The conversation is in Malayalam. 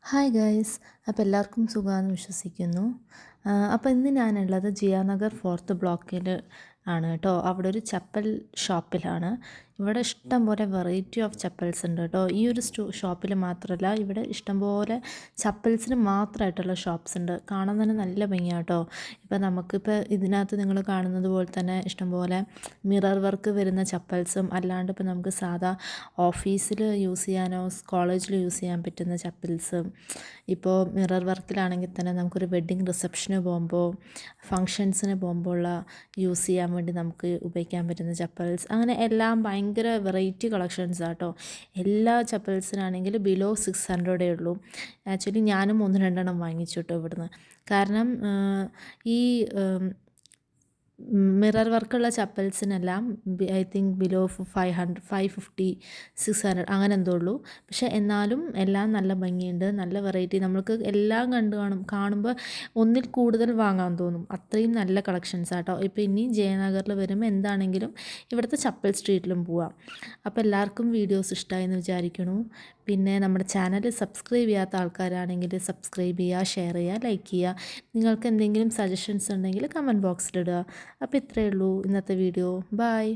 ഹായ് ഗൈസ്, അപ്പോൾ എല്ലാവർക്കും സുഖമാണെന്ന് വിശ്വസിക്കുന്നു. അപ്പോൾ ഇന്ന് ഞാനുള്ളത് ജിയ നഗർ 4th ബ്ലോക്കിൽ ആണ് കേട്ടോ. അവിടെ ഒരു ചപ്പൽ ഷോപ്പിലാണ്. ഇവിടെ ഇഷ്ടംപോലെ വെറൈറ്റി ഓഫ് ചപ്പൽസ് ഉണ്ട് കേട്ടോ. ഈ ഒരു ഷോപ്പിൽ മാത്രമല്ല, ഇവിടെ ഇഷ്ടംപോലെ ചപ്പൽസിന് മാത്രമായിട്ടുള്ള ഷോപ്സ് ഉണ്ട്. കാണാൻ തന്നെ നല്ല ഭംഗിയാണ് കേട്ടോ. ഇപ്പോൾ നമുക്കിപ്പോൾ ഇതിനകത്ത് നിങ്ങൾ കാണുന്നത് പോലെ തന്നെ ഇഷ്ടംപോലെ മിറർ വർക്ക് വരുന്ന ചപ്പൽസും അല്ലാണ്ട് ഇപ്പോൾ നമുക്ക് സാധാ ഓഫീസിൽ യൂസ് ചെയ്യാനോ കോളേജിൽ യൂസ് ചെയ്യാൻ പറ്റുന്ന ചപ്പൽസും, ഇപ്പോൾ മിറർ വർക്കിലാണെങ്കിൽ തന്നെ നമുക്കൊരു വെഡ്ഡിങ് റിസപ്ഷന് പോകുമ്പോൾ ഫങ്ഷൻസിന് പോകുമ്പോൾ യൂസ് ചെയ്യാൻ വേണ്ടി നമുക്ക് ഉപയോഗിക്കാൻ പറ്റുന്ന ചപ്പൽസ്, അങ്ങനെ എല്ലാം ഭയങ്കര വെറൈറ്റി കളക്ഷൻസ് ആട്ടോ. എല്ലാ ചപ്പൽസിനാണെങ്കിൽ ബിലോ 600 ഉള്ളൂ. ആക്ച്വലി ഞാനും ഒന്ന് രണ്ടെണ്ണം വാങ്ങിച്ചു കേട്ടോ ഇവിടുന്ന്. കാരണം ഈ മിറർ വർക്കുള്ള ചപ്പൽസിനെല്ലാം ഐ തിങ്ക് ബിലോ 550 600 അങ്ങനെ എന്തോ ഉള്ളൂ. പക്ഷേ എന്നാലും എല്ലാം നല്ല ഭംഗിയുണ്ട്, നല്ല വെറൈറ്റി. നമ്മൾക്ക് എല്ലാം കാണുമ്പോൾ ഒന്നിൽ കൂടുതൽ വാങ്ങാൻ തോന്നും, അത്രയും നല്ല കളക്ഷൻസ് ആട്ടോ. ഇപ്പോൾ ഇനി ജയനഗറിൽ വരുമ്പോൾ എന്താണെങ്കിലും ഇവിടുത്തെ ചപ്പൽ സ്ട്രീറ്റിലും പോവാം. അപ്പോൾ എല്ലാവർക്കും വീഡിയോസ് ഇഷ്ടമായി എന്ന് വിചാരിക്കുന്നു. പിന്നെ നമ്മുടെ ചാനൽ സബ്സ്ക്രൈബ് ചെയ്യാത്ത ആൾക്കാരാണെങ്കിൽ സബ്സ്ക്രൈബ് ചെയ്യുക, ഷെയർ ചെയ്യുക, ലൈക്ക് ചെയ്യുക. നിങ്ങൾക്ക് എന്തെങ്കിലും സജഷൻസ് ഉണ്ടെങ്കിൽ കമൻറ്റ് ബോക്സിലിടുക. അപ്പോൾ ഇത്രയേ ഉള്ളൂ ഇന്നത്തെ വീഡിയോ. ബൈ.